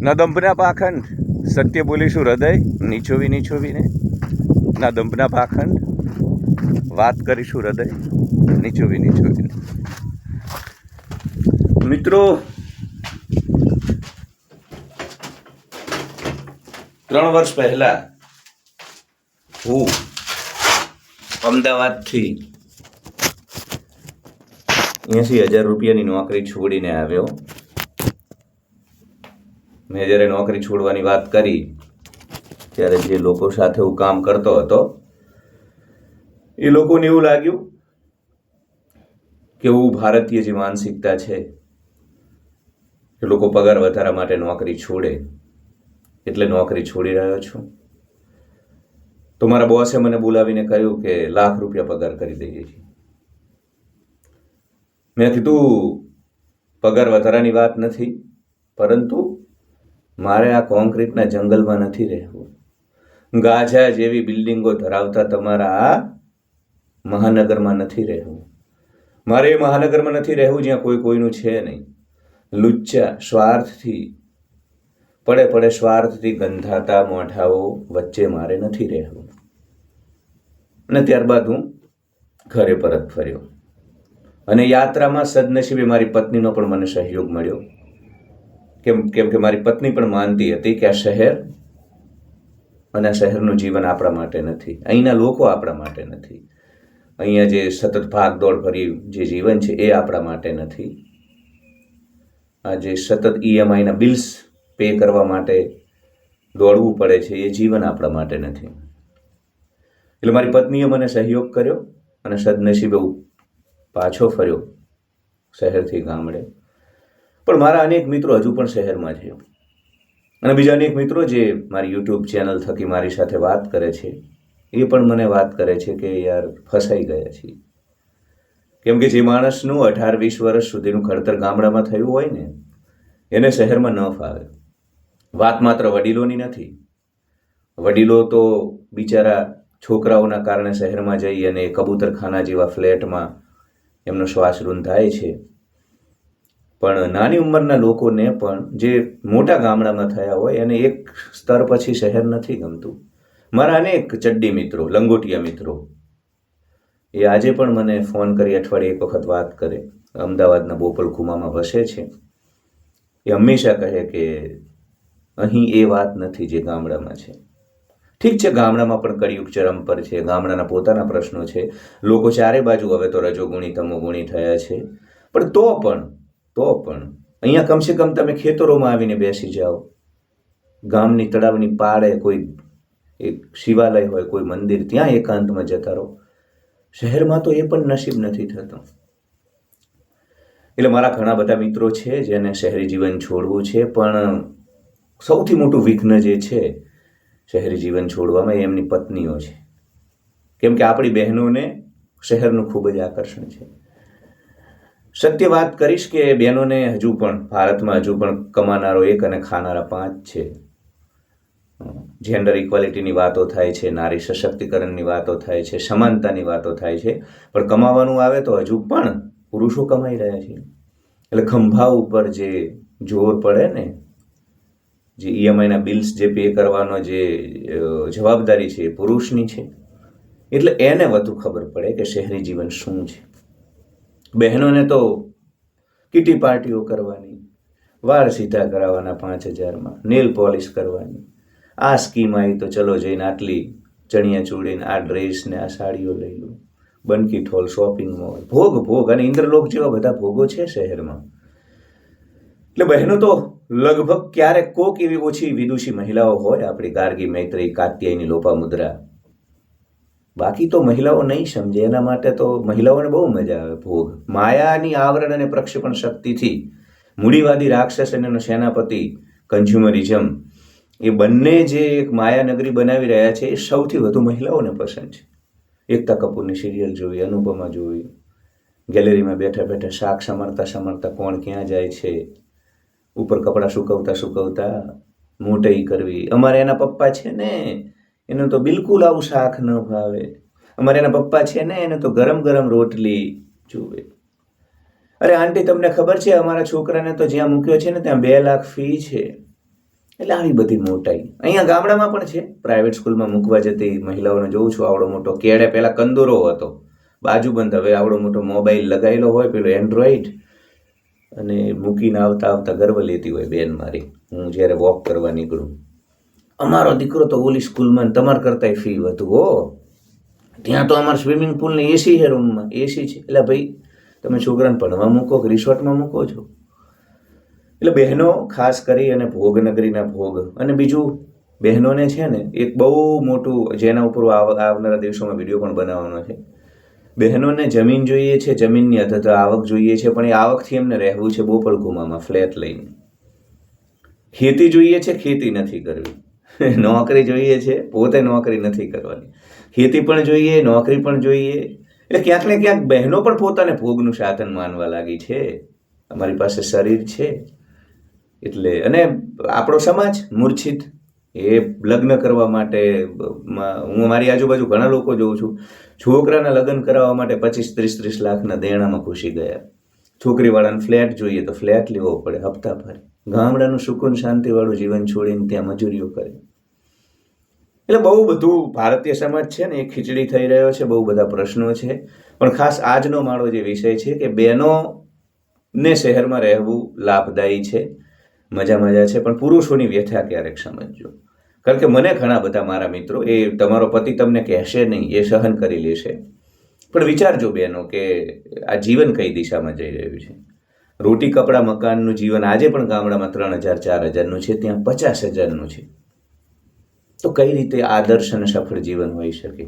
ન દંભના પાખંડ, સત્ય બોલીશું હૃદય નીચોવીને. ના દંભના પાખંડ, વાત કરીશું હૃદય નીચોવીને. મિત્રો, 3 વર્ષ પહેલા હું અમદાવાદથી 80,000 રૂપિયાની નોકરી છોડીને આવ્યો. મેં જ્યારે નોકરી છોડવાની વાત કરી ત્યારે જે લોકો સાથે હું કામ કરતો હતો એ લોકોને એવું લાગ્યું કે હું ભારતીય જે માનસિકતા છે એ લોકો પગાર વધારા માટે નોકરી છોડે એટલે નોકરી છોડી રહ્યો છું. તો મારા બોસે મને બોલાવીને કહ્યું કે ₹1,00,000 પગાર કરી દઈએ છીએ. મેં કીધું પગાર વધારાની વાત નથી, પરંતુ મારે આ કોન્ક્રીટના જંગલમાં નથી રહેવું. ગાઝા જેવી બિલ્ડિંગો ધરાવતા તમારા આ મહાનગરમાં નથી રહેવું. મારે એ મહાનગરમાં નથી રહેવું જ્યાં કોઈ કોઈનું છે નહીં. લુચ્ચા સ્વાર્થથી ગંધાતા મોઢાઓ વચ્ચે મારે નથી રહેવું. અને ત્યારબાદ હું ઘરે પરત ફર્યો. અને યાત્રામાં સદનસીબે મારી પત્નીનો પણ મને સહયોગ મળ્યો. કેમ કે મારી પત્ની પણ માનતી હતી કે આ શહેર અને શહેરનું જીવન આપણા માટે નથી, અહીંના લોકો આપણા માટે નથી, અહીંયા જે સતત ભાગદોડ ભરી જે જીવન છે એ આપણા માટે નથી. આ જે સતત EMIના બિલ્સ પે કરવા માટે દોડવું પડે છે એ જીવન આપણા માટે નથી. એટલે મારી પત્નીએ મને સહયોગ કર્યો અને સદનસીબે હું પાછો ફર્યો શહેરથી ગામડે. પણ મારા અનેક મિત્રો હજુ પણ શહેરમાં છે અને બીજા અનેક મિત્રો જે મારી YouTube ચેનલ થકી મારી સાથે વાત કરે છે એ પણ મને વાત કરે છે કે યાર ફસાઈ ગયા છીએ. કેમ કે જે માણસનું 18-20 વર્ષ સુધીનું ઘડતર ગામડામાં થયું હોય ને એને શહેરમાં ન ફાવે. વાત માત્ર વડીલોની નથી. વડીલો તો બિચારા છોકરાઓના કારણે શહેરમાં જઈ અને કબૂતરખાના જેવા ફ્લેટમાં એમનો શ્વાસ રૂંધાય છે. પણ નાની ઉંમરના લોકોને પણ જે મોટા ગામડામાં થયા હોય એને એક સ્તર પછી શહેર નથી ગમતું. મારા અનેક ચડ્ડી મિત્રો, લંગોટિયા મિત્રો એ આજે પણ મને ફોન કરી અઠવાડિયે એક વખત વાત કરે. અમદાવાદના બોપલખુમામાં વસે છે. એ હંમેશા કહે કે અહીં એ વાત નથી જે ગામડામાં છે. ઠીક છે, ગામડામાં પણ કળિયુગ ચરમ પર છે, ગામડાના પોતાના પ્રશ્નો છે, લોકો ચારે બાજુ હવે તો રજોગુણી તમોગુણી થયા છે. પણ તો પણ અહીંયા કમસે કમ તમે ખેતરોમાં આવીને બેસી જાઓ, ગામની તળાવની પાળે કોઈ એક શિવાલય હોય, કોઈ મંદિર, ત્યાં એકાંતમાં જતા રહો. શહેરમાં તો એ પણ નસીબ નથી થતું. એટલે મારા ઘણા બધા મિત્રો છે જેને શહેરી જીવન છોડવું છે, પણ સૌથી મોટું વિઘ્ન જે છે શહેરી જીવન છોડવામાં એમની પત્નીઓ છે. કેમ કે આપણી બહેનોને શહેરનું ખૂબ જ આકર્ષણ છે. સત્ય વાત કરીશ કે બહેનોને હજુ પણ ભારતમાં કમાનારો 1 અને ખાનારા 5 છે. જેન્ડર ઇક્વાલિટીની વાતો થાય છે, નારી સશક્તિકરણની વાતો થાય છે, સમાનતાની વાતો થાય છે, પણ કમાવાનું આવે તો હજુ પણ પુરુષો કમાઈ રહ્યા છે. એટલે ખંભા ઉપર જે જોર પડે ને, જે EMIના બિલ્સ જે પે કરવાનો જે જવાબદારી છે એ પુરુષની છે. એટલે એને વધુ ખબર પડે કે શહેરી જીવન શું છે. બહેનોને તો કીટી પાર્ટીઓ કરવાની, વાળ સીધા કરાવવાના 5,000માં, નેલ પોલિશ કરવાની, આ સ્કીમ આવી તો ચલો જઈને આટલી ચણિયા ચોળીને આ ડ્રેસ ને આ સાડીઓ લઈ લો, બનકીટ હોલ, શોપિંગ મોલ, ભોગ અને ઇન્દ્રલોક જેવા બધા ભોગો છે શહેરમાં. એટલે બહેનો તો લગભગ ક્યારેક કોક એવી ઓછી વિદુષી મહિલાઓ હોય, આપણી ગાર્ગી, મૈત્રેયી, કાત્યાયની, લોપામુદ્રા, બાકી તો મહિલાઓ નહીં સમજે. એના માટે તો મહિલાઓને બહુ મજા આવે ભોગ. માયાની આવરણ અને પ્રક્ષેપણ શક્તિથી મૂડીવાદી રાક્ષસ અને એનો સેનાપતિ કન્ઝ્યુમરિઝમ એ બંને જે એક માયાનગરી બનાવી રહ્યા છે એ સૌથી વધુ મહિલાઓને પસંદ છે. એકતા કપૂરની સિરિયલ જોવી, અનુપમા જોવી, ગેલેરીમાં બેઠા બેઠા શાક સમરતા કોણ ક્યાં જાય છે, ઉપર કપડાં સુકવતા મોટઈ કરવી. અમારે એના પપ્પા છે ને એને તો બિલકુલ આવું શાક ન ભાવે, અમારે એના પપ્પા છે ને એને તો ગરમ ગરમ રોટલી જોવે. અરે આંટી તમને ખબર છે અમારા છોકરાને તો જ્યાં મૂક્યો છે ને ત્યાં 2 લાખ ફી છે. એટલે આવી બધી મોટાઈ અહીંયા ગામડામાં પણ છે. પ્રાઇવેટ સ્કૂલમાં મૂકવા જતી મહિલાઓને જોઉં છું, આવડો મોટો કેળે પહેલા કંદોરો હતો, બાજુબંધ, હવે આવડો મોટો મોબાઈલ લગાવેલો હોય, પેલો એન્ડ્રોઈડ, અને મૂકીને આવતા આવતા ગર્વ લેતી હોય બેન મારી, હું જ્યારે વોક કરવા નીકળું, અમારો દીકરો તો ઓલી સ્કૂલમાં તમારા કરતાં ફી વધુ હો, ત્યાં તો અમારા સ્વિમિંગ પુલને એસી છે, રૂમમાં એસી છે. એટલે ભાઈ તમે છોકરાને ભણવા મૂકો કે રિસોર્ટમાં મૂકો છો? એટલે બહેનો ખાસ કરી અને ભોગનગરીના ભોગ, અને બીજું બહેનોને છે ને એક બહુ મોટું, જેના ઉપર આવનારા દિવસોમાં વિડીયો પણ બનાવવાનો છે, બહેનોને જમીન જોઈએ છે, જમીનની અધધ આવક જોઈએ છે, પણ એ આવકથી એમને રહેવું છે બોપલગુમામાં ફ્લેટ લઈને. ખેતી જોઈએ છે, ખેતી નથી કરવી. નોકરી જોઈએ છે, પોતે નોકરી નથી કરવાની. ખેતી પણ જોઈએ, નોકરી પણ જોઈએ. એટલે ક્યાંક ને ક્યાંક બહેનો પણ પોતાને ભોગનું સાધન માનવા લાગી છે. અમારી પાસે શરીર છે એટલે, અને આપણો સમાજ મૂર્છિત, એ લગ્ન કરવા માટે, હું મારી આજુબાજુ ઘણા લોકો જોઉં છું, છોકરાના લગ્ન કરાવવા માટે 25-30 લાખના દેણામાં ઘૂસી ગયા. છોકરીવાળાને ફ્લેટ જોઈએ તો ફ્લેટ લેવો પડે હપ્તા ભરે. ગામડાનું સુકૂન શાંતિવાળું જીવન છોડીને ત્યાં મજૂરીઓ કરે. એટલે બહુ બધું ભારતીય સમાજ છે ને એ ખીચડી થઈ રહ્યો છે, બહુ બધા પ્રશ્નો છે. પણ ખાસ આજનો મારો જે વિષય છે કે બહેનોને શહેરમાં રહેવું લાભદાયી છે, મજા છે, પણ પુરુષોની વ્યથા ક્યારેક સમજજો. કારણ કે મને ઘણા બધા મારા મિત્રો, એ તમારો પતિ તમને કહેશે નહીં, એ સહન કરી લેશે, પણ વિચારજો બહેનો કે આ જીવન કઈ દિશામાં જઈ રહ્યું છે. રોટી કપડાં મકાનનું જીવન આજે પણ ગામડામાં 3,000-4,000નું છે, ત્યાં 50,000નું છે. તો કઈ રીતે આદર્શ અને સફળ જીવન હોઈ શકે?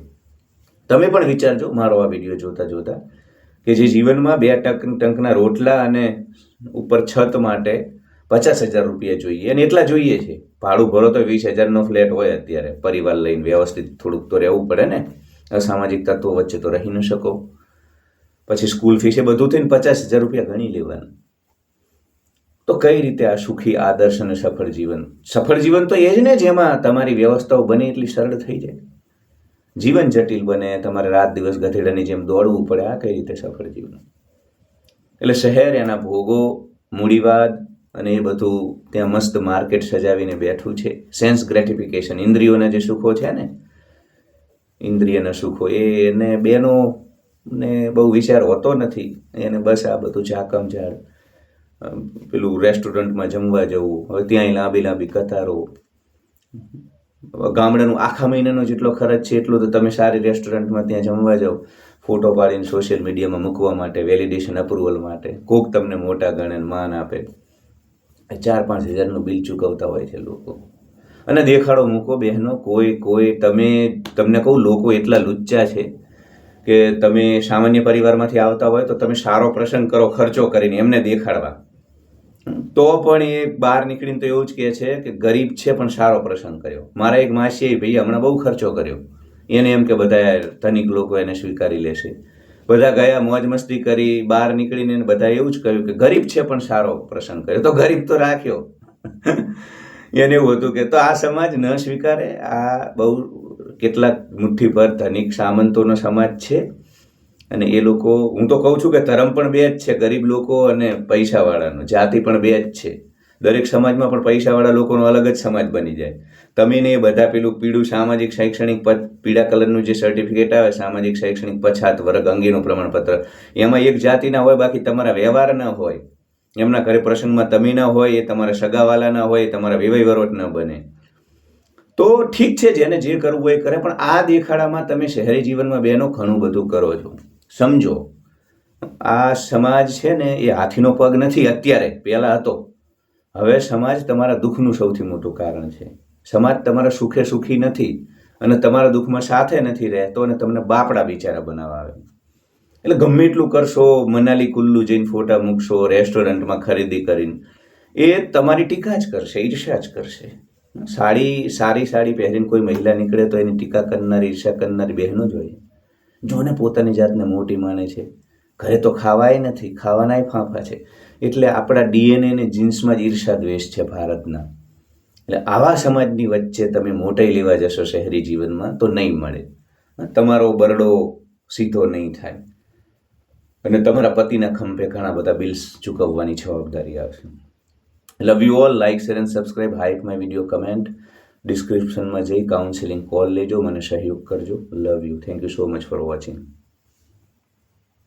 તમે પણ વિચારજો મારો આ વિડીયો જોતા જોતા, કે જે જીવનમાં 2 ટંકના રોટલા અને ઉપર છત માટે 50,000 રૂપિયા જોઈએ, અને એટલા જોઈએ છે. ભાડું ભરો તો 20,000નો ફ્લેટ હોય અત્યારે, પરિવાર લઈને વ્યવસ્થિત થોડુંક તો રહેવું પડે ને, અસામાજિક તત્વો વચ્ચે તો રહી ન શકો. પછી સ્કૂલ ફીસ, એ બધું થઈને 50,000 રૂપિયા ગણી લેવાનું. તો કઈ રીતે આ સુખી આદર્શ અને સફળ જીવન? સફળ જીવન તો એ જ ને જેમાં તમારી વ્યવસ્થાઓ બને એટલી સરળ થઈ જાય. જીવન જટિલ બને, તમારે રાત દિવસ ગધેડાની જેમ દોડવું પડે, આ કઈ રીતે સફળ જીવન? એટલે શહેર, એના ભોગો, મૂડીવાદ, અને એ બધું ત્યાં મસ્ત માર્કેટ સજાવીને બેઠું છે. સેન્સ ગ્રેટિફિકેશન, ઇન્દ્રિયોના જે સુખો છે ને, ઇન્દ્રિયના સુખો, એને બહેનોને બહુ વિચાર હોતો નથી. એને બસ આ બધું ચાકમચાળ, પેલું રેસ્ટોરન્ટમાં જમવા જવું, હવે ત્યાંય લાંબી કતારો. ગામડાનું આખા મહિનાનો જેટલો ખર્ચ છે એટલું તો તમે સારી રેસ્ટોરન્ટમાં ત્યાં જમવા જાઓ, ફોટો પાડીને સોશિયલ મીડિયામાં મૂકવા માટે, વેલિડેશન અપ્રુવલ માટે. કોક તમને મોટા ગણે માન આપે, 4-5 હજારનું બિલ ચૂકવતા હોય છે લોકો. અને દેખાડો મૂકો બહેનો, તમને કહું, લોકો એટલા લુચ્ચા છે કે તમે સામાન્ય પરિવારમાંથી આવતા હોય તો તમે સારો પ્રસંગ કરો ખર્ચો કરીને એમને દેખાડવા, તો પણ એ બહાર નીકળીને તો એવું જ કહે છે કે ગરીબ છે પણ સારો પ્રસંગ કર્યો. મારા એક માસી, ભાઈ હમણાં બહુ ખર્ચો કર્યો, એને એમ કે બધા ધનિક લોકો એને સ્વીકારી લેશે. બધા ગયા, મોજ મસ્તી કરી, બહાર નીકળીને બધા એવું જ કહ્યું કે ગરીબ છે પણ સારો પ્રસંગ કર્યો. તો ગરીબ તો રાખ્યો. એને એવું હતું કે તો આ સમાજ ન સ્વીકારે. આ બહુ કેટલાક મુઠ્ઠી પર ધનિક સામંતોનો સમાજ છે, અને એ લોકો, હું તો કહું છું કે ધર્મ પણ 2 જ છે, ગરીબ લોકો અને પૈસાવાળાનો. જાતિ પણ 2 જ છે. દરેક સમાજમાં પણ પૈસાવાળા લોકોનો અલગ જ સમાજ બની જાય. તમે ને એ બધા પેલું પીળું સામાજિક શૈક્ષણિક પીળા કલરનું જે સર્ટિફિકેટ આવે, સામાજિક શૈક્ષણિક પછાત વર્ગ અંગેનું પ્રમાણપત્ર, એમાં એક જાતિના હોય, બાકી તમારા વ્યવહાર ન હોય, એમના ઘરે પ્રસંગમાં તમે ન હોય, એ તમારા સગાવાલા ન હોય, તમારા વેવાઈ વરોટ ન બને. તો ઠીક છે, જેને જે કરવું હોય કરે, પણ આ દેખાડામાં તમે શહેરી જીવનમાં બહેનો ઘણું બધું કરો છો. સમજો, આ સમાજ છે ને એ હાથીનો પગ નથી અત્યારે, પહેલા હતો. હવે સમાજ તમારા દુઃખનું સૌથી મોટું કારણ છે. સમાજ તમારા સુખે સુખી નથી અને તમારા દુઃખમાં સાથે નથી રહેતો, અને તમને બાપડા બિચારા બનાવવા આવે. એટલે ગમે એટલું કરશો, મનાલી કુલ્લુ જઈને ફોટા મૂકશો, રેસ્ટોરન્ટમાં ખરીદી કરીને, એ તમારી ટીકા જ કરશે, ઈર્ષ્યા જ કરશે. સારી સાડી પહેરીને કોઈ મહિલા નીકળે તો એની ટીકા કરનારી, ઈર્ષ્યા કરનારી બહેનો જ હોય. જોને પોતાની જાતને મોટી માને છે. ઘરે તો ખાવાય નથી, ખાવાનાય ફાંફા છે. એટલે આપણા DNA ને જીન્સમાં જ ઈર્ષા દ્વેષ છે ભારતના. એટલે આવા સમાજની વચ્ચે તમે મોટાઈ લેવા જશો શહેરી જીવનમાં તો નહીં મળે. તમારો બરડો સીધો નહીં થાય. અને તમારા પતિના ખંભે ઘણા બધા બિલ્સ ચૂકવવાની જવાબદારી આવશે. Love you all. Like, share and subscribe. Hike my video, comment. ડિસ્ક્રિપ્શનમાં જઈ કાઉન્સિલિંગ કોલ લેજો, મને સહયોગ કરજો. Love you. Thank you so much for watching.